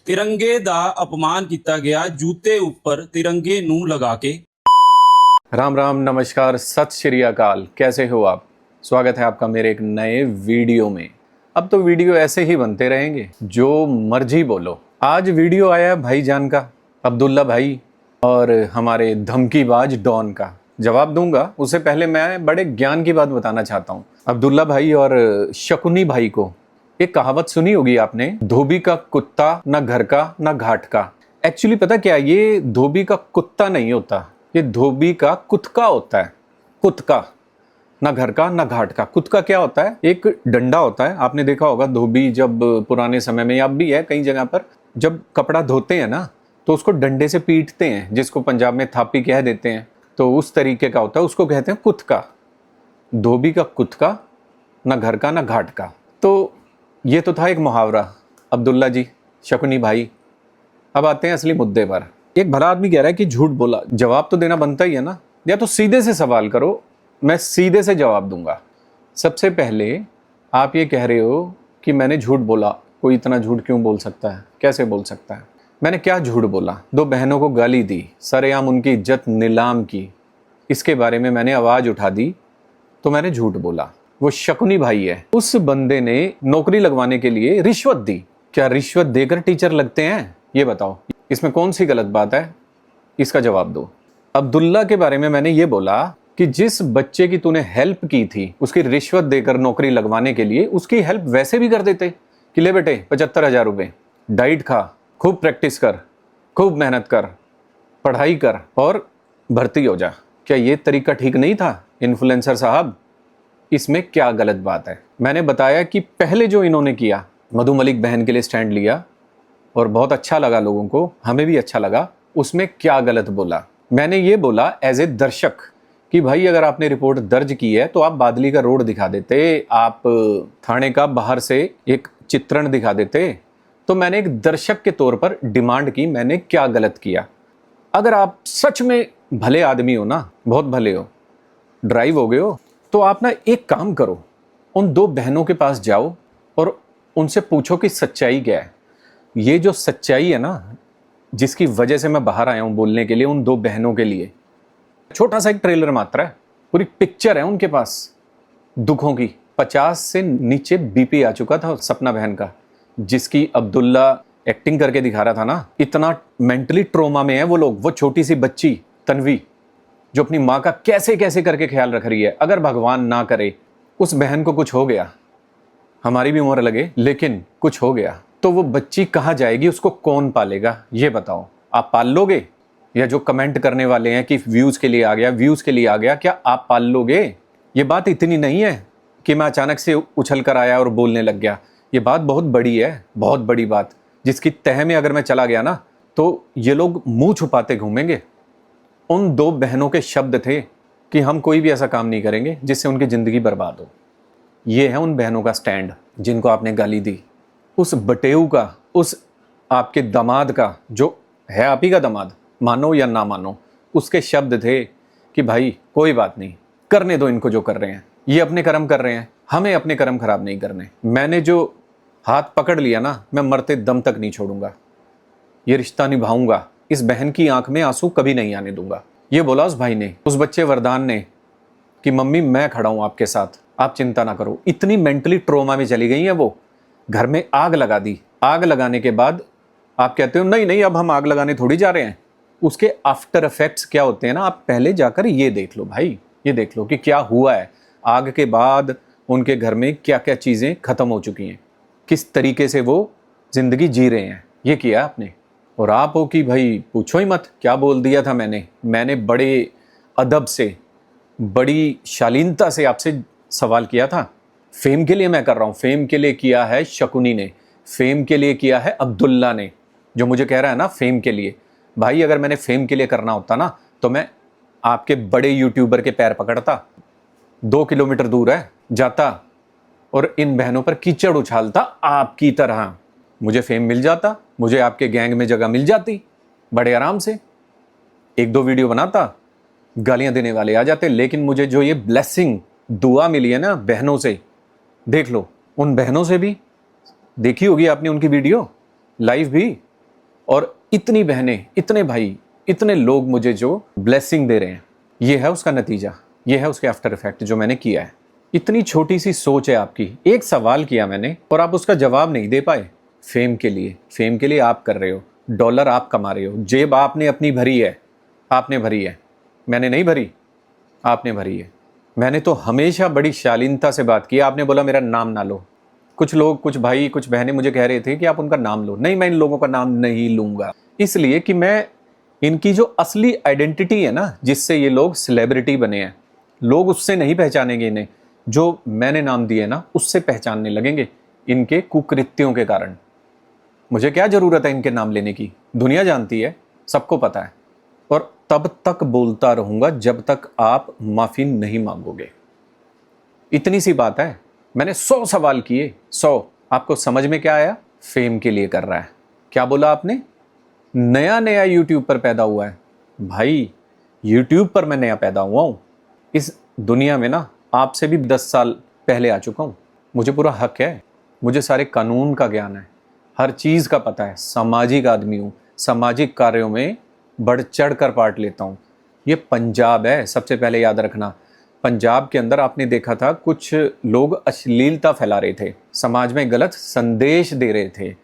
तिरंगे दा अपमान किया गया, जूते ऊपर तिरंगे नूं लगा के। राम राम, नमस्कार, सत श्री अकाल। कैसे हो आप? स्वागत है आपका मेरे एक नए वीडियो में। अब तो वीडियो ऐसे ही बनते रहेंगे, जो मर्जी बोलो। आज वीडियो आया भाईजान का, अब्दुल्ला भाई और हमारे धमकीबाज डॉन का। जवाब दूंगा, उससे पहले मैं बड़े ज्ञान की बात बताना चाहता हूँ। अब्दुल्ला भाई और शकुनी भाई को एक कहावत सुनी होगी आपने, धोबी का कुत्ता ना घर का ना घाट का। एक्चुअली पता क्या, ये धोबी का कुत्ता नहीं होता, ये धोबी का कुतका होता है। कुतका, ना घर का ना घाट का। कुतका क्या होता है? एक डंडा होता है। आपने देखा होगा धोबी जब पुराने समय में, अब भी है कई जगह पर, जब कपड़ा धोते हैं ना तो उसको डंडे से पीटते हैं, जिसको पंजाब में थापी कह देते हैं। तो उस तरीके का होता है, उसको कहते हैं कुतका। धोबी का कुतका, ना घर का ना घाट का। तो ये तो था एक मुहावरा। अब्दुल्ला जी, शकुनी भाई, अब आते हैं असली मुद्दे पर। एक भला आदमी कह रहा है कि झूठ बोला, जवाब तो देना बनता ही है ना। या तो सीधे से सवाल करो, मैं सीधे से जवाब दूंगा। सबसे पहले आप ये कह रहे हो कि मैंने झूठ बोला। कोई इतना झूठ क्यों बोल सकता है? कैसे बोल सकता है? मैंने क्या झूठ बोला? दो बहनों को गाली दी, सरेआम उनकी इज्जत नीलाम की, इसके बारे में मैंने आवाज उठा दी, तो मैंने झूठ बोला। वो शकुनी भाई है, उस बंदे ने नौकरी लगवाने के लिए रिश्वत दी। क्या रिश्वत देकर टीचर लगते हैं? ये बताओ, इसमें कौन सी गलत बात है? इसका जवाब दो। अब्दुल्ला के बारे में मैंने ये बोला कि जिस बच्चे की तूने हेल्प की थी, उसकी रिश्वत देकर नौकरी लगवाने के लिए, उसकी हेल्प वैसे भी कर देते कि ले बेटे 75,000 रुपए, डाइट खा, खूब प्रैक्टिस कर, खूब मेहनत कर, पढ़ाई कर और भर्ती हो जा। क्या ये तरीका ठीक नहीं था इन्फ्लुएंसर साहब? इसमें क्या गलत बात है? मैंने बताया कि पहले जो इन्होंने किया, मधु मलिक बहन के लिए स्टैंड लिया और बहुत अच्छा लगा लोगों को, हमें भी अच्छा लगा। उसमें क्या गलत बोला? मैंने ये बोला एज ए दर्शक कि भाई अगर आपने रिपोर्ट दर्ज की है तो आप बादली का रोड दिखा देते, आप थाने का बाहर से एक चित्रण दिखा देते। तो मैंने एक दर्शक के तौर पर डिमांड की, मैंने क्या गलत किया? अगर आप सच में भले आदमी हो ना, बहुत भले हो, ड्राइव हो गए हो, तो आप ना एक काम करो, उन दो बहनों के पास जाओ और उनसे पूछो कि सच्चाई क्या है। ये जो सच्चाई है ना, जिसकी वजह से मैं बाहर आया हूं बोलने के लिए, उन दो बहनों के लिए, छोटा सा एक ट्रेलर मात्र है, पूरी पिक्चर है उनके पास दुखों की। 50 से नीचे बीपी आ चुका था सपना बहन का, जिसकी अब्दुल्ला एक्टिंग करके दिखा रहा था ना। इतना मेंटली ट्रोमा में है वो लोग। वो छोटी सी बच्ची तन्वी, जो अपनी माँ का कैसे कैसे करके ख्याल रख रही है। अगर भगवान ना करे उस बहन को कुछ हो गया, हमारी भी उम्र लगे, लेकिन कुछ हो गया, तो वो बच्ची कहाँ जाएगी? उसको कौन पालेगा? ये बताओ। आप पाल लोगे? या जो कमेंट करने वाले हैं कि व्यूज के लिए आ गया, व्यूज के लिए आ गया, क्या आप पाल लोगे? ये बात इतनी नहीं है कि मैं अचानक से उछल कर आया और बोलने लग गया। ये बात बहुत बड़ी है, बहुत बड़ी बात, जिसकी तह में अगर मैं चला गया ना तो ये लोग मुंह छुपाते घूमेंगे। उन दो बहनों के शब्द थे कि हम कोई भी ऐसा काम नहीं करेंगे जिससे उनकी जिंदगी बर्बाद हो। ये है उन बहनों का स्टैंड, जिनको आपने गाली दी। उस बटेऊ का, उस आपके दामाद का, जो है आप ही का दामाद, मानो या ना मानो, उसके शब्द थे कि भाई कोई बात नहीं, करने दो इनको जो कर रहे हैं, ये अपने कर्म कर रहे हैं, हमें अपने कर्म खराब नहीं करने। मैंने जो हाथ पकड़ लिया ना, मैं मरते दम तक नहीं छोड़ूंगा, ये रिश्ता निभाऊंगा, इस बहन की आंख में आंसू कभी नहीं आने दूंगा। ये बोला उस भाई ने, उस बच्चे वरदान ने कि मम्मी मैं खड़ा हूं आपके साथ, आप चिंता ना करो। इतनी मेंटली ट्रोमा में चली गई है वो, घर में आग लगा दी। आग लगाने के बाद आप कहते हो नहीं नहीं अब हम आग लगाने थोड़ी जा रहे हैं। उसके आफ्टर इफेक्ट्स क्या होते हैं ना, आप पहले जाकर ये देख लो भाई, ये देख लो कि क्या हुआ है। आग के बाद उनके घर में क्या क्या चीज़ें खत्म हो चुकी हैं, किस तरीके से वो जिंदगी जी रहे हैं, ये किया आपने। और आप हो कि भाई पूछो ही मत क्या बोल दिया था मैंने बड़े अदब से, बड़ी शालीनता से आपसे सवाल किया था। फेम के लिए मैं कर रहा हूँ, फेम के लिए किया है शकुनी ने, फेम के लिए किया है अब्दुल्ला ने, जो मुझे कह रहा है ना फेम के लिए। भाई अगर मैंने फेम के लिए करना होता ना तो मैं आपके बड़े यूट्यूबर के पैर पकड़ता, 2 किलोमीटर दूर है जाता और इन बहनों पर कीचड़ उछालता आपकी तरह। मुझे फेम मिल जाता, मुझे आपके गैंग में जगह मिल जाती, बड़े आराम से 1-2 वीडियो बनाता, गालियां देने वाले आ जाते। लेकिन मुझे जो ये ब्लेसिंग, दुआ मिली है ना बहनों से, देख लो, उन बहनों से भी देखी होगी आपने उनकी वीडियो लाइव भी, और इतनी बहनें, इतने भाई, इतने लोग मुझे जो ब्लेसिंग दे रहे हैं, ये है उसका नतीजा, ये है उसके आफ्टर इफेक्ट जो मैंने किया है। इतनी छोटी सी सोच है आपकी। एक सवाल किया मैंने और आप उसका जवाब नहीं दे पाए। फेम के लिए आप कर रहे हो, डॉलर आप कमा रहे हो, जेब आपने अपनी भरी है, आपने भरी है, मैंने नहीं भरी, आपने भरी है। मैंने तो हमेशा बड़ी शालीनता से बात की, आपने बोला मेरा नाम ना लो। कुछ लोग, कुछ भाई, कुछ बहनें मुझे कह रहे थे कि आप उनका नाम लो। नहीं, मैं इन लोगों का नाम नहीं लूंगा, इसलिए कि मैं इनकी जो असली आइडेंटिटी है ना, जिससे ये लोग सेलिब्रिटी बने हैं, लोग उससे नहीं पहचानेंगे इन्हें। जो मैंने नाम दिए ना, उससे पहचानने लगेंगे, इनके कुकृत्यों के कारण। मुझे क्या जरूरत है इनके नाम लेने की, दुनिया जानती है, सबको पता है। और तब तक बोलता रहूंगा जब तक आप माफी नहीं मांगोगे। इतनी सी बात है। मैंने 100 सवाल किए, 100। आपको समझ में क्या आया? फेम के लिए कर रहा है। क्या बोला आपने? नया नया यूट्यूब पर पैदा हुआ है। भाई, यूट्यूब पर मैं नया पैदा हुआ हूं। इस दुनिया में ना आपसे भी 10 साल पहले आ चुका हूं। मुझे पूरा हक है, मुझे सारे कानून का ज्ञान है, हर चीज का पता है। सामाजिक आदमी हूं, सामाजिक कार्यों में बढ़ चढ़ कर पार्ट लेता हूं। ये पंजाब है, सबसे पहले याद रखना। पंजाब के अंदर आपने देखा था कुछ लोग अश्लीलता फैला रहे थे, समाज में गलत संदेश दे रहे थे।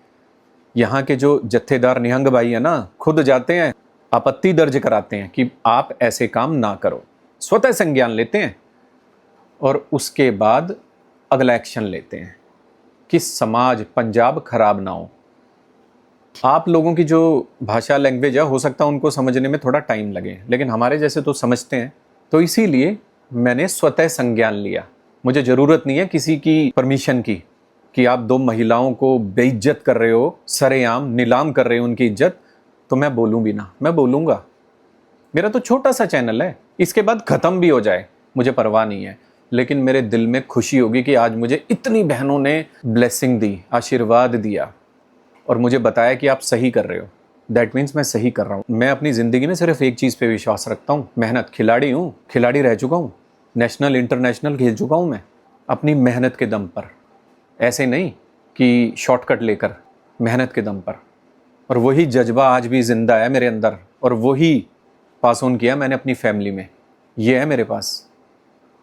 यहाँ के जो जत्थेदार निहंग भाई है ना, खुद जाते हैं, आपत्ति दर्ज कराते हैं कि आप ऐसे काम ना करो, स्वतः संज्ञान लेते हैं और उसके बाद अगला एक्शन लेते हैं कि समाज, पंजाब खराब ना हो। आप लोगों की जो भाषा, लैंग्वेज है, हो सकता है उनको समझने में थोड़ा टाइम लगे, लेकिन हमारे जैसे तो समझते हैं। तो इसीलिए मैंने स्वतः संज्ञान लिया। मुझे ज़रूरत नहीं है किसी की परमिशन की कि आप 2 महिलाओं को बेइज्जत कर रहे हो, सरेआम नीलाम कर रहे हो उनकी इज्जत, तो मैं बोलूँ भी ना। मैं बोलूँगा, मेरा तो छोटा सा चैनल है, इसके बाद ख़त्म भी हो जाए, मुझे परवाह नहीं है। लेकिन मेरे दिल में खुशी होगी कि आज मुझे इतनी बहनों ने ब्लेसिंग दी, आशीर्वाद दिया और मुझे बताया कि आप सही कर रहे हो। दैट मीन्स मैं सही कर रहा हूँ। मैं अपनी ज़िंदगी में सिर्फ एक चीज़ पे विश्वास रखता हूँ, मेहनत। खिलाड़ी हूँ, खिलाड़ी रह चुका हूँ, नेशनल इंटरनेशनल खेल चुका हूँ मैं, अपनी मेहनत के दम पर। ऐसे नहीं कि शॉर्टकट लेकर, मेहनत के दम पर। और वही जज्बा आज भी ज़िंदा है मेरे अंदर और वही पास ऑन किया मैंने अपनी फैमिली में। ये है मेरे पास।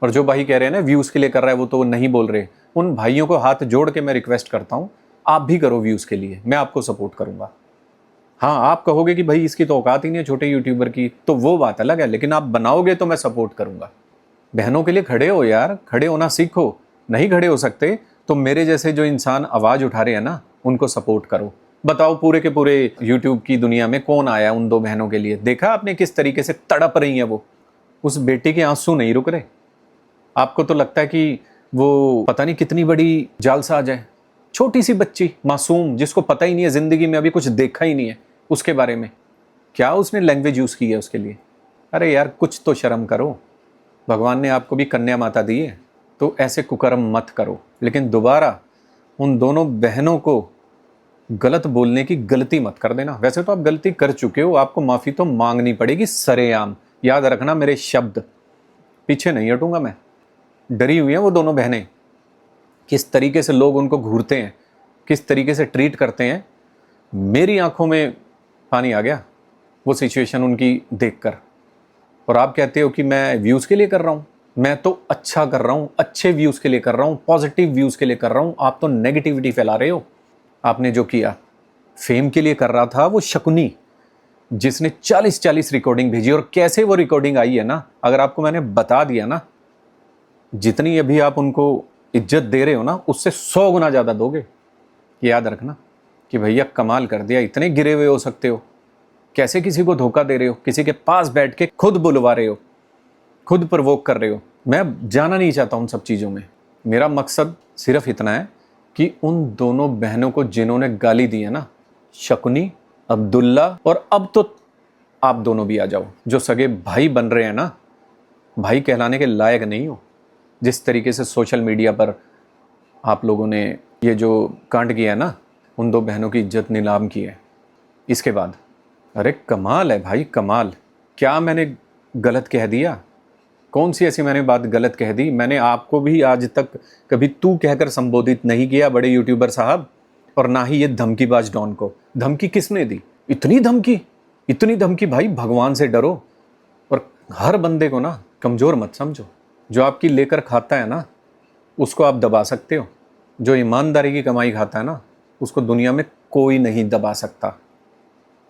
और जो भाई कह रहे हैं ना व्यूज़ के लिए कर रहा है, वो तो नहीं बोल रहे। उन भाइयों को हाथ जोड़ के मैं रिक्वेस्ट करता हूँ, आप भी करो व्यूज़ के लिए, मैं आपको सपोर्ट करूँगा। हाँ, आप कहोगे कि भाई इसकी तो औकात ही नहीं है छोटे यूट्यूबर की, तो वो बात अलग है, लेकिन आप बनाओगे तो मैं सपोर्ट करूँगा। बहनों के लिए खड़े हो यार, खड़े होना सीखो। नहीं खड़े हो सकते तो मेरे जैसे जो इंसान आवाज़ उठा रहे हैं ना, उनको सपोर्ट करो। बताओ पूरे के पूरे यूट्यूब की दुनिया में कौन आया उन 2 बहनों के लिए? देखा आपने किस तरीके से तड़प रही हैं वो? उस बेटे के आंसू नहीं रुक रहे। आपको तो लगता है कि वो पता नहीं कितनी बड़ी जालसाज है। छोटी सी बच्ची, मासूम, जिसको पता ही नहीं है, ज़िंदगी में अभी कुछ देखा ही नहीं है उसके बारे में, क्या उसने लैंग्वेज यूज़ की है उसके लिए? अरे यार, कुछ तो शर्म करो। भगवान ने आपको भी कन्या माता दी है, तो ऐसे कुकर्म मत करो। लेकिन दोबारा उन दोनों बहनों को गलत बोलने की गलती मत कर देना। वैसे तो आप गलती कर चुके हो, आपको माफ़ी तो मांगनी पड़ेगी सरेआम। याद रखना मेरे शब्द, पीछे नहीं हटूंगा मैं। डरी हुई हैं वो दोनों बहनें, किस तरीके से लोग उनको घूरते हैं, किस तरीके से ट्रीट करते हैं। मेरी आंखों में पानी आ गया वो सिचुएशन उनकी देखकर। और आप कहते हो कि मैं व्यूज़ के लिए कर रहा हूँ। मैं तो अच्छा कर रहा हूँ, अच्छे व्यूज़ के लिए कर रहा हूँ, पॉजिटिव व्यूज़ के लिए कर रहा हूँ। आप तो नेगेटिविटी फैला रहे हो। आपने जो किया फेम के लिए कर रहा था वो शकुनी, जिसने 40-40 रिकॉर्डिंग भेजी। और कैसे वो रिकॉर्डिंग आई है ना, अगर आपको मैंने बता दिया ना, जितनी अभी आप उनको इज्जत दे रहे हो ना, उससे 100 गुना ज़्यादा दोगे। याद रखना कि भैया कमाल कर दिया, इतने गिरे हुए हो सकते हो। कैसे किसी को धोखा दे रहे हो, किसी के पास बैठ के खुद बुलवा रहे हो, खुद प्रवोक कर रहे हो। मैं जाना नहीं चाहता उन सब चीज़ों में। मेरा मकसद सिर्फ इतना है कि उन दोनों बहनों को जिन्होंने गाली दी है ना, शकुनी, अब्दुल्ला, और अब तो आप दोनों भी आ जाओ, जो सगे भाई बन रहे हैं ना, भाई कहलाने के लायक नहीं हो। जिस तरीके से सोशल मीडिया पर आप लोगों ने ये जो कांड किया है ना, उन 2 बहनों की इज्जत नीलाम की है। इसके बाद अरे कमाल है भाई, कमाल। क्या मैंने गलत कह दिया? कौन सी ऐसी मैंने बात गलत कह दी? मैंने आपको भी आज तक कभी तू कहकर संबोधित नहीं किया, बड़े यूट्यूबर साहब। और ना ही ये धमकीबाज डॉन को। धमकी किसने दी? इतनी धमकी भाई, भगवान से डरो। और हर बंदे को ना कमज़ोर मत समझो। जो आपकी लेकर खाता है ना, उसको आप दबा सकते हो। जो ईमानदारी की कमाई खाता है ना, उसको दुनिया में कोई नहीं दबा सकता।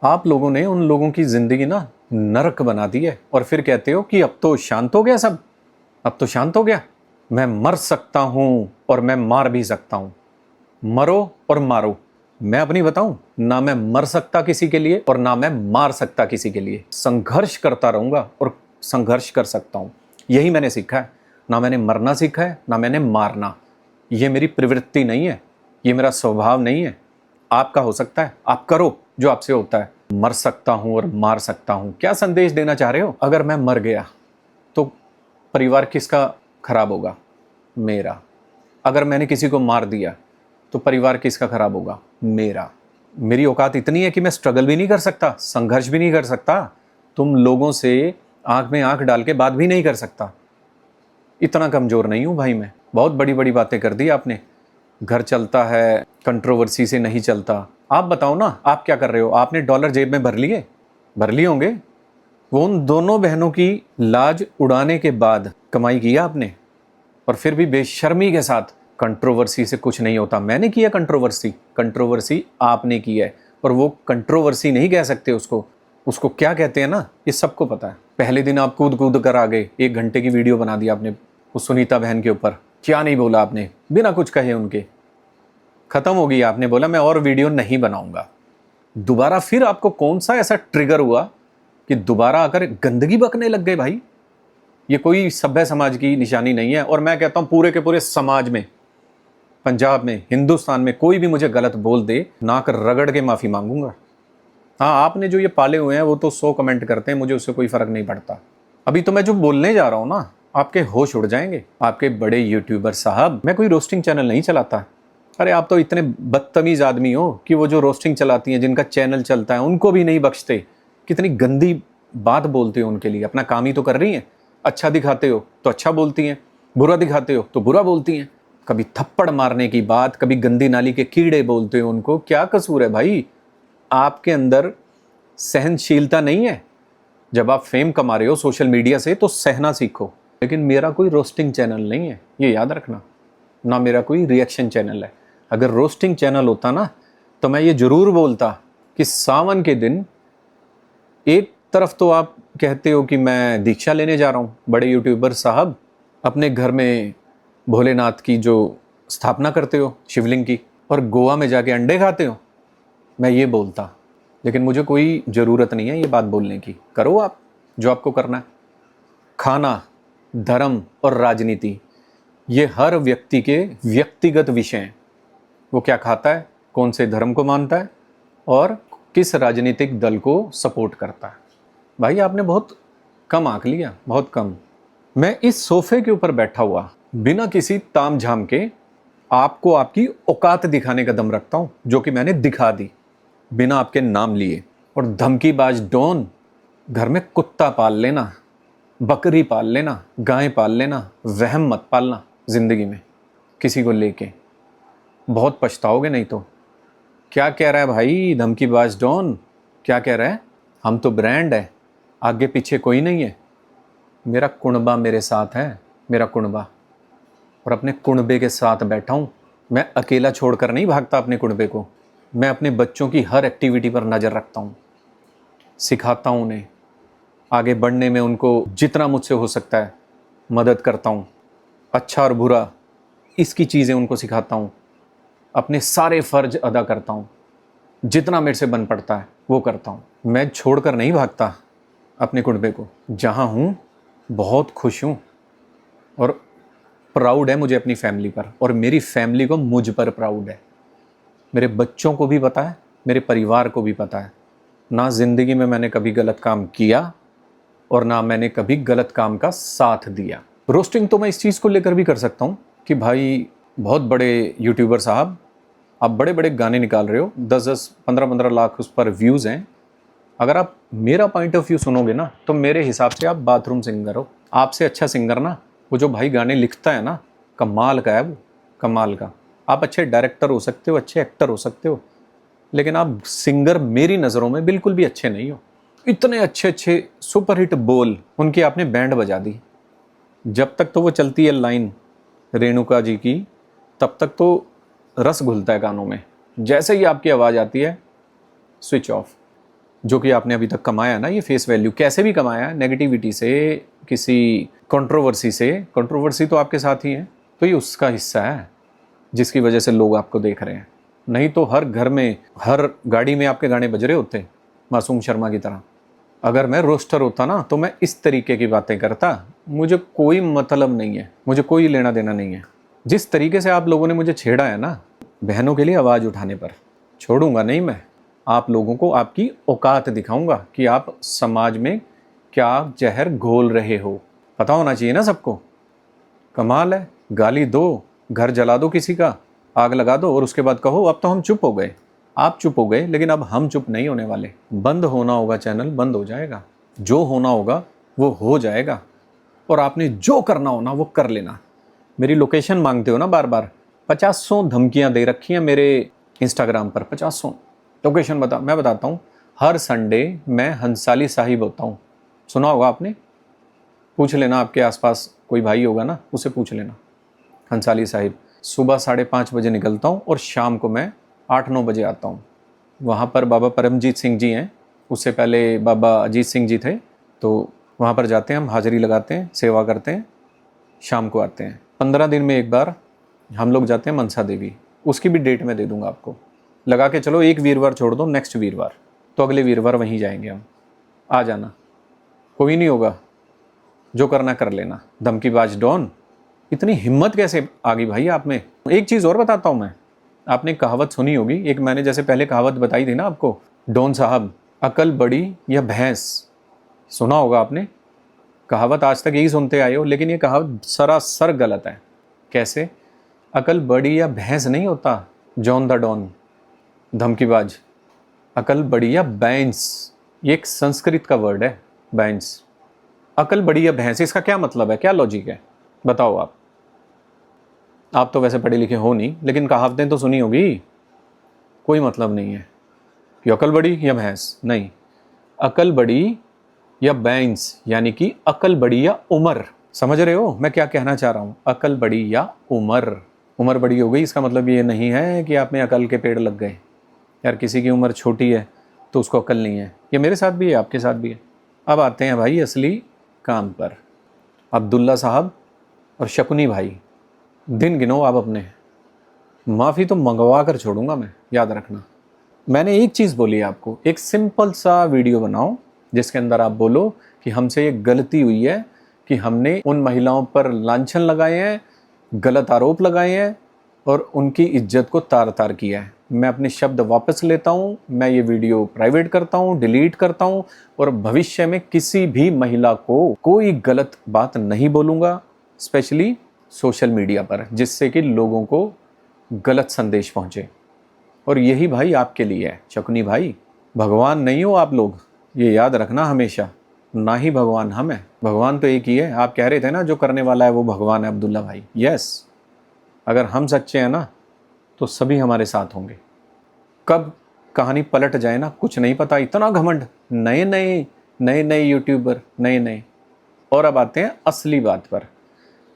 आप लोगों ने उन लोगों की ज़िंदगी ना नरक बना दी है, और फिर कहते हो कि अब तो शांत हो गया सब, अब तो शांत हो गया। मैं मर सकता हूँ और मैं मार भी सकता हूँ। मरो और मारो। मैं अपनी बताऊं ना, मैं मर सकता किसी के लिए और ना मैं मार सकता किसी के लिए। संघर्ष करता रहूंगा और संघर्ष कर सकता हूं, यही मैंने सीखा है। ना मैंने मरना सीखा है, ना मैंने मारना। ये मेरी प्रवृत्ति नहीं है, ये मेरा स्वभाव नहीं है। आपका हो सकता है, आप करो जो आपसे होता है। मर सकता हूं और मार सकता हूं, क्या संदेश देना चाह रहे हो? अगर मैं मर गया तो परिवार किसका खराब होगा? मेरा। अगर मैंने किसी को मार दिया तो परिवार किसका खराब होगा? मेरा। मेरी औकात इतनी है कि मैं स्ट्रगल भी नहीं कर सकता, संघर्ष भी नहीं कर सकता, तुम लोगों से आंख में आंख डाल के बात भी नहीं कर सकता। इतना कमजोर नहीं हूं भाई मैं। बहुत बड़ी बड़ी बातें कर दी आपने। घर चलता है, कंट्रोवर्सी से नहीं चलता। आप बताओ ना, आप क्या कर रहे हो? आपने डॉलर जेब में भर लिए? भर लिए होंगे। वो उन दोनों बहनों की लाज उड़ाने के बाद कमाई किया आपने, और फिर भी बेशर्मी के साथ कंट्रोवर्सी से कुछ नहीं होता। मैंने किया कंट्रोवर्सी, कंट्रोवर्सी आपने की है। और वो कंट्रोवर्सी नहीं कह सकते उसको, उसको क्या कहते हैं ना, ये सबको पता है। पहले दिन आप कूद कूद कर आ गए, 1 घंटे की वीडियो बना दी आपने उस सुनीता बहन के ऊपर। क्या नहीं बोला आपने, बिना कुछ कहे उनके। खत्म हो गई, आपने बोला मैं और वीडियो नहीं बनाऊंगा। दोबारा फिर आपको कौन सा ऐसा ट्रिगर हुआ कि दोबारा आकर गंदगी बकने लग गए? भाई ये कोई सभ्य समाज की निशानी नहीं है। और मैं कहता हूं पूरे के पूरे समाज में, पंजाब में, हिंदुस्तान में कोई भी मुझे गलत बोल दे, नाक रगड़ के माफ़ी मांगूंगा। हाँ, आपने जो ये पाले हुए हैं वो तो 100 कमेंट करते हैं, मुझे उससे कोई फ़र्क नहीं पड़ता। अभी तो मैं जो बोलने जा रहा हूँ ना, आपके होश उड़ जाएंगे। आपके बड़े यूट्यूबर साहब, मैं कोई रोस्टिंग चैनल नहीं चलाता। अरे आप तो इतने बदतमीज़ आदमी हो कि वो जो रोस्टिंग चलाती हैं, जिनका चैनल चलता है, उनको भी नहीं बख्शते। कितनी गंदी बात बोलते हो उनके लिए। अपना काम ही तो कर रही हैं। अच्छा दिखाते हो तो अच्छा बोलती हैं, बुरा दिखाते हो तो बुरा बोलती हैं। कभी थप्पड़ मारने की बात, कभी गंदी नाली के कीड़े बोलते हो उनको। क्या कसूर है भाई? आपके अंदर सहनशीलता नहीं है। जब आप फेम कमा रहे हो सोशल मीडिया से तो सहना सीखो। लेकिन मेरा कोई रोस्टिंग चैनल नहीं है, ये याद रखना। ना मेरा कोई रिएक्शन चैनल है। अगर रोस्टिंग चैनल होता ना, तो मैं ये जरूर बोलता कि सावन के दिन एक तरफ तो आप कहते हो कि मैं दीक्षा लेने जा रहा हूँ, बड़े यूट्यूबर साहब, अपने घर में भोलेनाथ की जो स्थापना करते हो शिवलिंग की, और गोवा में जाके अंडे खाते हो, मैं ये बोलता। लेकिन मुझे कोई ज़रूरत नहीं है ये बात बोलने की। करो आप जो आपको करना है। खाना, धर्म और राजनीति, ये हर व्यक्ति के व्यक्तिगत विषय हैं। वो क्या खाता है, कौन से धर्म को मानता है और किस राजनीतिक दल को सपोर्ट करता है। भाई आपने बहुत कम आंक लिया, बहुत कम। मैं इस सोफे के ऊपर बैठा हुआ बिना किसी ताम झाम के आपको आपकी औकात दिखाने का दम रखता हूं, जो कि मैंने दिखा दी बिना आपके नाम लिए। और धमकीबाज डॉन, घर में कुत्ता पाल लेना, बकरी पाल लेना, गाय पाल लेना, वहम मत पालना जिंदगी में किसी को लेके। बहुत पछताओगे नहीं तो। क्या कह रहा है भाई धमकीबाज डॉन, क्या कह रहा है? हम तो ब्रांड है, आगे पीछे कोई नहीं है। मेरा कुणबा मेरे साथ है, मेरा कुणबा, और अपने कुणबे के साथ बैठा हूँ। मैं अकेला छोड़कर नहीं भागता अपने कुणबे को। मैं अपने बच्चों की हर एक्टिविटी पर नज़र रखता हूँ, सिखाता हूँ उन्हें आगे बढ़ने में। उनको जितना मुझसे हो सकता है मदद करता हूँ। अच्छा और बुरा इसकी चीज़ें उनको सिखाता हूँ। अपने सारे फ़र्ज अदा करता हूँ, जितना मेरे से बन पड़ता है वो करता हूँ। मैं छोड़कर नहीं भागता अपने कुणबे को। जहाँ हूँ बहुत खुश हूँ, और प्राउड है मुझे अपनी फैमिली पर, और मेरी फैमिली को मुझ पर प्राउड है। मेरे बच्चों को भी पता है, मेरे परिवार को भी पता है। ना ज़िंदगी में मैंने कभी गलत काम किया और ना मैंने कभी गलत काम का साथ दिया। रोस्टिंग तो मैं इस चीज़ को लेकर भी कर सकता हूँ कि भाई बहुत बड़े यूट्यूबर साहब, आप बड़े बड़े गाने निकाल रहे हो, 10-10, 15-15 लाख उस पर व्यूज़ हैं। अगर आप मेरा पॉइंट ऑफ व्यू सुनोगे ना, तो मेरे हिसाब से आप बाथरूम सिंगर हो। आपसे अच्छा सिंगर ना वो जो भाई गाने लिखता है ना, कमाल का है वो, कमाल का। आप अच्छे डायरेक्टर हो सकते हो, अच्छे एक्टर हो सकते हो, लेकिन आप सिंगर मेरी नज़रों में बिल्कुल भी अच्छे नहीं हो। इतने अच्छे अच्छे सुपरहिट बोल उनकी आपने बैंड बजा दी। जब तक तो वो चलती है लाइन रेणुका जी की, तब तक तो रस घुलता है कानों में। जैसे ही आपकी आवाज़ आती है, स्विच ऑफ। जो कि आपने अभी तक कमाया ना, ये फेस वैल्यू कैसे भी कमाया, नेगेटिविटी से, किसी कंट्रोवर्सी से। कंट्रोवर्सी तो आपके साथ ही है, तो ये उसका हिस्सा है जिसकी वजह से लोग आपको देख रहे हैं। नहीं तो हर घर में, हर गाड़ी में आपके गाने बज रहे होते मासूम शर्मा की तरह। अगर मैं रोस्टर होता ना, तो मैं इस तरीके की बातें करता। मुझे कोई मतलब नहीं है, मुझे कोई लेना देना नहीं है। जिस तरीके से आप लोगों ने मुझे छेड़ा है ना, बहनों के लिए आवाज़ उठाने पर, छोड़ूंगा नहीं मैं। आप लोगों को आपकी औकात दिखाऊंगा कि आप समाज में क्या जहर घोल रहे हो, पता होना चाहिए ना सबको। कमाल है, गाली दो, घर जला दो, किसी का आग लगा दो, और उसके बाद कहो अब तो हम चुप हो गए। आप चुप हो गए, लेकिन अब हम चुप नहीं होने वाले। बंद होना होगा चैनल, बंद हो जाएगा। जो होना होगा वो हो जाएगा, और आपने जो करना हो ना वो कर लेना। मेरी लोकेशन मांगते हो ना बार बार, 50 धमकियां दे रखी हैं मेरे इंस्टाग्राम पर। 50 लोकेशन बता, मैं बताता हूँ। हर संडे मैं हंसाली साहिब होता हूँ, सुना होगा आपने, पूछ लेना, आपके आसपास कोई भाई होगा ना, उसे पूछ लेना। हंसाली साहिब सुबह 5:30 बजे निकलता हूँ, और शाम को मैं 8-9 बजे आता हूँ। वहाँ पर बाबा परमजीत सिंह जी हैं, उससे पहले बाबा अजीत सिंह जी थे। तो वहाँ पर जाते हैं, हम हाज़िरी लगाते हैं, सेवा करते हैं, शाम को आते हैं। 15 दिन में एक बार हम लोग जाते हैं मनसा देवी। उसकी भी डेट मैं दे दूँगा आपको, लगा के चलो। एक वीरवार छोड़ दो, नेक्स्ट वीरवार, तो अगले वीरवार वहीं जाएंगे हम। आ जाना, कोई नहीं होगा, जो करना कर लेना। धमकीबाज डॉन, इतनी हिम्मत कैसे आ गई भाई आप में। एक चीज़ और बताता हूँ मैं, आपने कहावत सुनी होगी एक, मैंने जैसे पहले कहावत बताई थी ना आपको, डॉन साहब, अकल बड़ी या भैंस, सुना होगा आपने। कहावत आज तक यही सुनते आए हो, लेकिन ये कहावत सरासर गलत है। कैसे? अकल बड़ी या भैंस नहीं होता जॉन द डॉन, धमकीबाज। अकल बड़ी या बैंस, ये एक संस्कृत का वर्ड है, बैंस। अकल बड़ी या भैंस, इसका क्या मतलब है, क्या लॉजिक है, बताओ आप। आप तो वैसे पढ़े लिखे हो नहीं, लेकिन कहावतें तो सुनी होगी। कोई मतलब नहीं है कि अकल बड़ी या भैंस, नहीं, अकल बड़ी या बैंस, यानी कि अकल बड़ी या उम्र। समझ रहे हो मैं क्या कहना चाह रहा हूँ? अकल बड़ी या उम्र। उम्र बड़ी हो गई, इसका मतलब ये नहीं है कि आप में अकल के पेड़ लग गए। यार किसी की उम्र छोटी है तो उसको अकल नहीं है, ये मेरे साथ भी है, आपके साथ भी है। अब आते हैं भाई असली काम पर। अब्दुल्ला साहब और शकुनी भाई, दिन गिनो आप अपने। माफ़ी तो मंगवा कर छोड़ूंगा मैं, याद रखना। मैंने एक चीज़ बोली आपको, एक सिंपल सा वीडियो बनाओ जिसके अंदर आप बोलो कि हमसे ये गलती हुई है कि हमने उन महिलाओं पर लांछन लगाए हैं, गलत आरोप लगाए हैं, और उनकी इज्जत को तार तार किया है। मैं अपने शब्द वापस लेता हूँ, मैं ये वीडियो प्राइवेट करता हूँ, डिलीट करता हूँ, और भविष्य में किसी भी महिला को कोई गलत बात नहीं बोलूँगा, स्पेशली सोशल मीडिया पर, जिससे कि लोगों को गलत संदेश पहुँचे। और यही भाई आपके लिए है शकुनी भाई। भगवान नहीं हो आप लोग, ये याद रखना हमेशा। ना ही भगवान हम हैं, भगवान तो एक ही है। आप कह रहे थे ना जो करने वाला है वो भगवान है, अब्दुल्ला भाई। यस, अगर हम सच्चे हैं ना तो सभी हमारे साथ होंगे। कब कहानी पलट जाए ना कुछ नहीं पता। इतना घमंड, नए नए यूट्यूबर, नए। और अब आते हैं असली बात पर।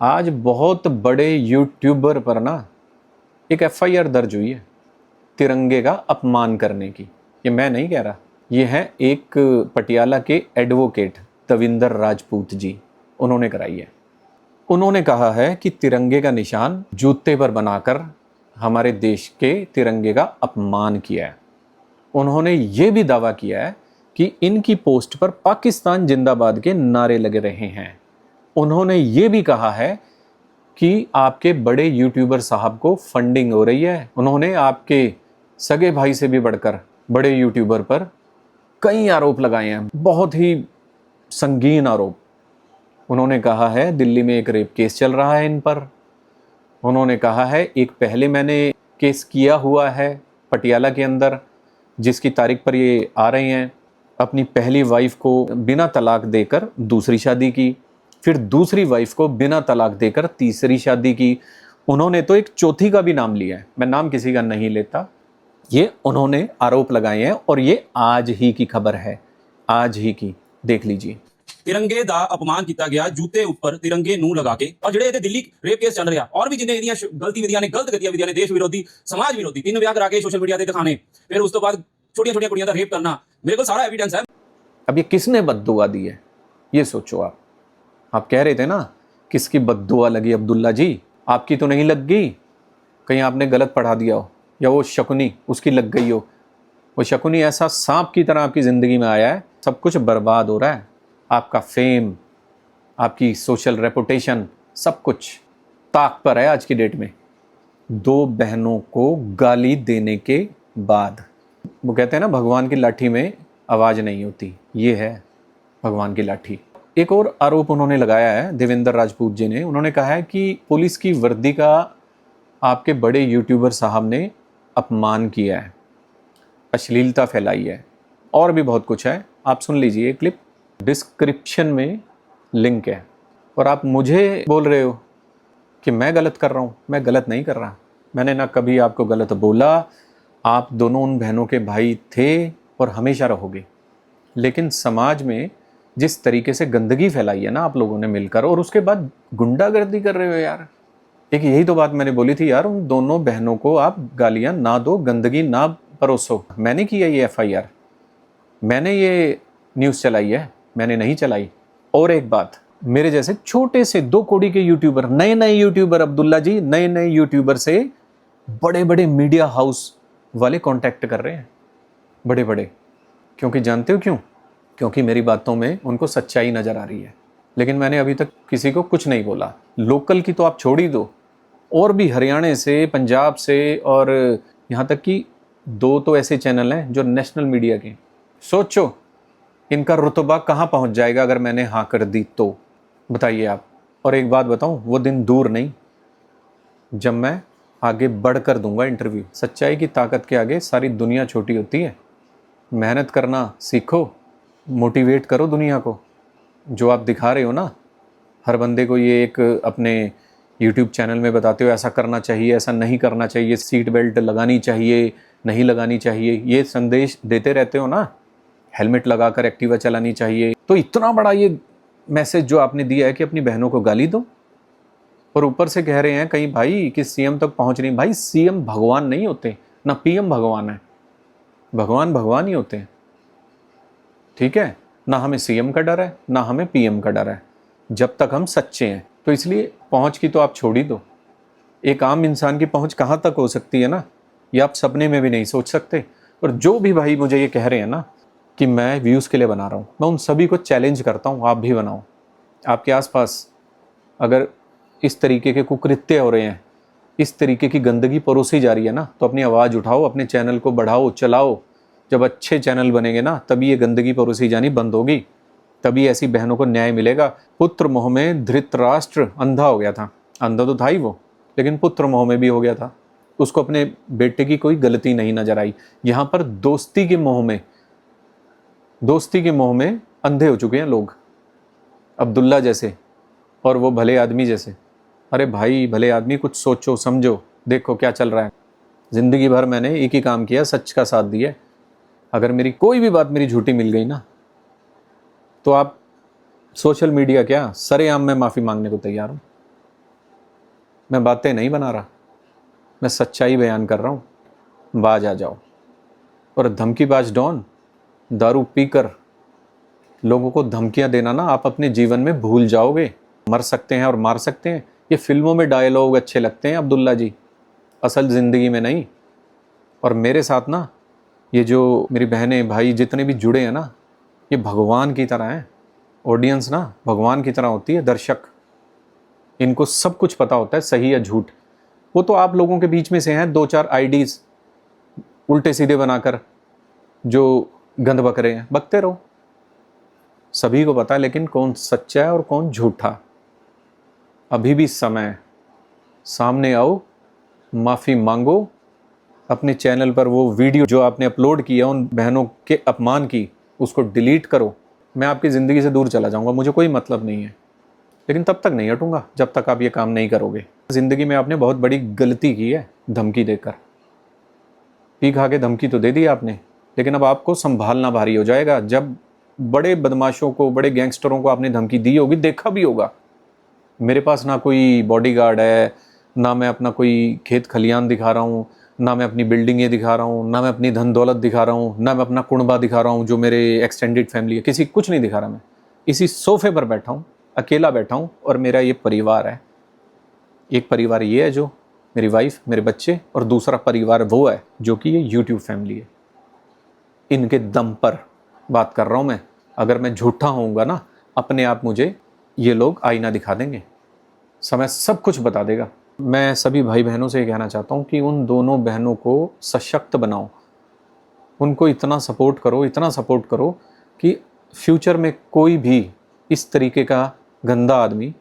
आज बहुत बड़े यूट्यूबर पर ना एक FIR दर्ज हुई है तिरंगे का अपमान करने की। ये मैं नहीं कह रहा, ये है एक पटियाला के एडवोकेट तविंदर राजपूत जी, उन्होंने कराई है। उन्होंने कहा है कि तिरंगे का निशान जूते पर बनाकर हमारे देश के तिरंगे का अपमान किया है। उन्होंने ये भी दावा किया है कि इनकी पोस्ट पर पाकिस्तान जिंदाबाद के नारे लगे रहे हैं। उन्होंने ये भी कहा है कि आपके बड़े यूट्यूबर साहब को फंडिंग हो रही है। उन्होंने आपके सगे भाई से भी बढ़कर बड़े यूट्यूबर पर कई आरोप लगाए हैं, बहुत ही संगीन आरोप। उन्होंने कहा है दिल्ली में एक रेप केस चल रहा है इन पर। उन्होंने कहा है एक पहले मैंने केस किया हुआ है पटियाला के अंदर, जिसकी तारीख पर ये आ रहे हैं। अपनी पहली वाइफ को बिना तलाक देकर दूसरी शादी की, फिर दूसरी वाइफ को बिना तलाक देकर तीसरी शादी की। उन्होंने तो एक चौथी का भी नाम लिया है, मैं नाम किसी का नहीं लेता। ये उन्होंने आरोप लगाए हैं और ये आज ही की खबर है, आज ही की, देख लीजिए। तिरंगे ਦਾ ਅਪਮਾਨ ਕੀਤਾ ਗਿਆ ਜੂਤੇ ਉੱਪਰ ਤਿਰੰਗੇ ਨੂੰ ਲਗਾ ਕੇ ਔਰ ਜਿਹੜੇ ਇਹਦੇ ਦਿੱਲੀ ਰੇਪ ਕੇਸ ਚੱਲ ਰਿਹਾ ਔਰ ਵੀ ਜਿੰਨੇ ਇਹਦੀਆਂ ਗਲਤੀ ਵਿਧੀਆਂ ਨੇ ਗਲਤ ਗਤੀਵਿਧੀਆਂ ਨੇ ਦੇਸ਼ ਵਿਰੋਧੀ ਸਮਾਜ ਵਿਰੋਧੀ 3 ਵਿਆਹ ਕਰਾ ਕੇ ਸੋਸ਼ਲ ਮੀਡੀਆ ਤੇ ਦਿਖਾਣੇ ਫਿਰ ਉਸ ਤੋਂ ਬਾਅਦ ਛੋਟੀਆਂ ਛੋਟੀਆਂ ਕੁੜੀਆਂ ਦਾ ਰੇਪ ਕਰਨਾ ਮੇਰੇ ਕੋਲ ਸਾਰਾ एविडेंस है। अब ये किसने बद्दुआ दी है, ये सोचो आप कह रहे थे ना किसकी बद्दुआ लगी अब्दुल्ला जी, आपकी तो नहीं लग गई, कहीं आपने गलत पढ़ा दिया हो या वो शकुनी उसकी लग गई हो। वो शकुनी ऐसा सांप की तरह आपकी ज़िंदगी में आया है, सब कुछ बर्बाद हो रहा है, आपका फेम, आपकी सोशल रेपुटेशन, सब कुछ ताक पर है आज की डेट में। 2 बहनों को गाली देने के बाद, वो कहते हैं ना भगवान की लाठी में आवाज़ नहीं होती, ये है भगवान की लाठी। एक और आरोप उन्होंने लगाया है देवेंद्र राजपूत जी ने, उन्होंने कहा है कि पुलिस की वर्दी का आपके बड़े यूट्यूबर साहब ने अपमान किया है, अश्लीलता फैलाई है और भी बहुत कुछ है। आप सुन लीजिए क्लिप, डिस्क्रिप्शन में लिंक है। और आप मुझे बोल रहे हो कि मैं गलत कर रहा हूँ, मैं गलत नहीं कर रहा, मैंने ना कभी आपको गलत बोला। आप दोनों उन बहनों के भाई थे और हमेशा रहोगे, लेकिन समाज में जिस तरीके से गंदगी फैलाई है ना आप लोगों ने मिलकर, और उसके बाद गुंडागर्दी कर रहे हो यार। एक यही तो बात मैंने बोली थी यार, उन दोनों बहनों को आप गालियां ना दो, गंदगी ना परोसो। मैंने किया ये FIR, मैंने ये न्यूज़ चलाई है, मैंने नहीं चलाई। और एक बात, मेरे जैसे छोटे से 2 कौड़ी के यूट्यूबर, नए नए यूट्यूबर अब्दुल्ला जी, नए नए यूट्यूबर से बड़े बड़े मीडिया हाउस वाले कांटेक्ट कर रहे हैं, बड़े बड़े। क्योंकि जानते हो क्यों? क्योंकि मेरी बातों में उनको सच्चाई नज़र आ रही है। लेकिन मैंने अभी तक किसी को कुछ नहीं बोला। लोकल की तो आप छोड़ ही दो, और भी हरियाणा से, पंजाब से, और यहाँ तक कि 2 तो ऐसे चैनल हैं जो नेशनल मीडिया के। सोचो इनका रुतबा कहाँ पहुँच जाएगा अगर मैंने हाँ कर दी तो, बताइए आप। और एक बात बताऊँ, वो दिन दूर नहीं जब मैं आगे बढ़कर दूंगा इंटरव्यू। सच्चाई की ताकत के आगे सारी दुनिया छोटी होती है। मेहनत करना सीखो, मोटिवेट करो दुनिया को। जो आप दिखा रहे हो ना, हर बंदे को ये एक अपने YouTube चैनल में बताते हो ऐसा करना चाहिए, ऐसा नहीं करना चाहिए, सीट बेल्ट लगानी चाहिए, नहीं लगानी चाहिए, ये संदेश देते रहते हो ना, हेलमेट लगाकर एक्टिवा चलानी चाहिए। तो इतना बड़ा ये मैसेज जो आपने दिया है कि अपनी बहनों को गाली दो, और ऊपर से कह रहे हैं कहीं भाई कि CM तक पहुंच नहीं। भाई CM भगवान नहीं होते, ना PM भगवान है, भगवान भगवान ही होते हैं, ठीक है। ना हमें CM का डर है, ना हमें PM का डर है, जब तक हम सच्चे हैं। तो इसलिए पहुंच की तो आप छोड़ ही दो। एक आम इंसान की पहुंच कहाँ तक हो सकती है ना, ये आप सपने में भी नहीं सोच सकते। और जो भी भाई मुझे ये कह रहे हैं ना कि मैं व्यूज़ के लिए बना रहा हूँ, मैं उन सभी को चैलेंज करता हूँ, आप भी बनाओ। आपके आसपास अगर इस तरीके के कुकृत्य हो रहे हैं, इस तरीके की गंदगी परोसी जा रही है ना, तो अपनी आवाज़ उठाओ, अपने चैनल को बढ़ाओ, चलाओ। जब अच्छे चैनल बनेंगे ना, तभी ये गंदगी परोसी जानी बंद होगी, तभी ऐसी बहनों को न्याय मिलेगा। पुत्र मोह में धृतराष्ट्र अंधा हो गया था, अंधा तो था ही वो, लेकिन पुत्र मोह में भी हो गया था। उसको अपने बेटे की कोई गलती नहीं नजर आई। यहाँ पर दोस्ती के मोह में अंधे हो चुके हैं लोग, अब्दुल्ला जैसे और वो भले आदमी जैसे। अरे भाई भले आदमी, कुछ सोचो समझो, देखो क्या चल रहा है। ज़िंदगी भर मैंने एक ही काम किया, सच का साथ दिया। अगर मेरी कोई भी बात मेरी झूठी मिल गई ना, तो आप सोशल मीडिया क्या सरेआम में माफ़ी मांगने को तैयार हूँ। मैं बातें नहीं बना रहा, मैं सच्चाई बयान कर रहा हूँ। बाज आ जाओ। और धमकीबाज डॉन, दारू पीकर लोगों को धमकियाँ देना ना, आप अपने जीवन में भूल जाओगे। मर सकते हैं और मार सकते हैं, ये फिल्मों में डायलॉग अच्छे लगते हैं अब्दुल्ला जी, असल ज़िंदगी में नहीं। और मेरे साथ ना ये जो मेरी बहनें भाई जितने भी जुड़े हैं ना, ये भगवान की तरह हैं। ऑडियंस ना भगवान की तरह होती है, दर्शक। इनको सब कुछ पता होता है, सही या झूठ। वो तो आप लोगों के बीच में से हैं 2-4 आईडीज उल्टे सीधे बनाकर जो गंद बक रहे हैं, बकते रहो। सभी को पता है लेकिन कौन सच्चा है और कौन झूठा। अभी भी समय है, सामने आओ, माफ़ी मांगो। अपने चैनल पर वो वीडियो जो आपने अपलोड किया उन बहनों के अपमान की, उसको डिलीट करो। मैं आपकी ज़िंदगी से दूर चला जाऊंगा, मुझे कोई मतलब नहीं है, लेकिन तब तक नहीं हटूंगा जब तक आप ये काम नहीं करोगे। ज़िंदगी में आपने बहुत बड़ी गलती की है धमकी देकर। पी खा के धमकी तो दे दी आपने, लेकिन अब आपको संभालना भारी हो जाएगा। जब बड़े बदमाशों को, बड़े गैंगस्टरों को आपने धमकी दी होगी, देखा भी होगा। मेरे पास ना कोई बॉडीगार्ड है, ना मैं अपना कोई खेत खलियान दिखा रहा हूँ, ना मैं अपनी बिल्डिंगें दिखा रहा हूँ, ना मैं अपनी धन दौलत दिखा रहा हूँ, ना मैं अपना कुनबा दिखा रहा हूँ जो मेरे एक्सटेंडेड फैमिली है, किसी कुछ नहीं दिखा रहा। मैं इसी सोफे पर बैठा हूँ, अकेला बैठा हूँ, और मेरा ये परिवार है। एक परिवार ये है जो मेरी वाइफ, मेरे बच्चे, और दूसरा परिवार वो है जो कि ये यूट्यूब फैमिली है। इनके दम पर बात कर रहा हूँ मैं। अगर मैं झूठा होऊंगा ना, अपने आप मुझे ये लोग आईना दिखा देंगे, समय सब कुछ बता देगा। मैं सभी भाई बहनों से ये कहना चाहता हूँ कि उन दोनों बहनों को सशक्त बनाओ, उनको इतना सपोर्ट करो, इतना सपोर्ट करो कि फ्यूचर में कोई भी इस तरीके का गंदा आदमी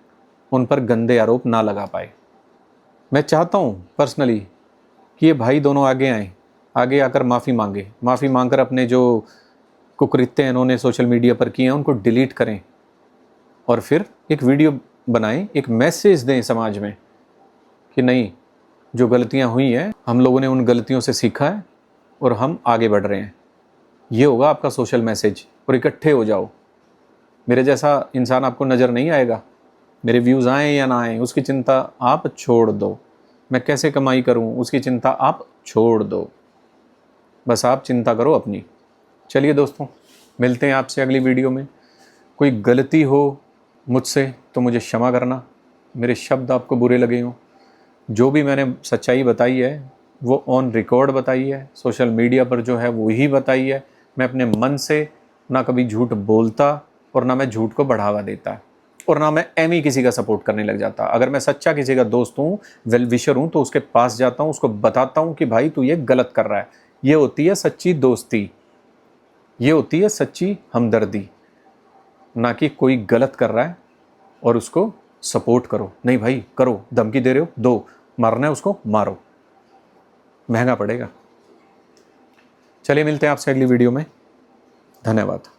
उन पर गंदे आरोप ना लगा पाए। मैं चाहता हूँ पर्सनली कि ये भाई दोनों आगे आएँ, आगे आकर माफ़ी मांगे, माफ़ी मांगकर अपने जो कुकृत्य इन्होंने सोशल मीडिया पर किए हैं उनको डिलीट करें, और फिर एक वीडियो बनाएं, एक मैसेज दें समाज में कि नहीं, जो गलतियां हुई हैं हम लोगों ने उन गलतियों से सीखा है और हम आगे बढ़ रहे हैं। ये होगा आपका सोशल मैसेज। और इकट्ठे हो जाओ। मेरे जैसा इंसान आपको नज़र नहीं आएगा, मेरे व्यूज़ आएँ या ना आएँ उसकी चिंता आप छोड़ दो, मैं कैसे कमाई करूं उसकी चिंता आप छोड़ दो, बस आप चिंता करो अपनी। चलिए दोस्तों, मिलते हैं आपसे अगली वीडियो में। कोई गलती हो मुझसे तो मुझे क्षमा करना, मेरे शब्द आपको बुरे लगे हों। जो भी मैंने सच्चाई बताई है वो ऑन रिकॉर्ड बताई है, सोशल मीडिया पर जो है वो ही बताई है। मैं अपने मन से ना कभी झूठ बोलता और ना मैं झूठ को बढ़ावा देता, और ना मैं एमी किसी का सपोर्ट करने लग जाता। अगर मैं सच्चा किसी का दोस्त हूँ, वेल विशर हूँ, तो उसके पास जाता हूँ, उसको बताता हूँ कि भाई तू ये गलत कर रहा है। ये होती है सच्ची दोस्ती, ये होती है सच्ची हमदर्दी। ना कि कोई गलत कर रहा है और उसको सपोर्ट करो। नहीं भाई करो, धमकी दे रहे हो दो, मारना है उसको मारो, महंगा पड़ेगा। चलिए मिलते हैं आपसे अगली वीडियो में। धन्यवाद।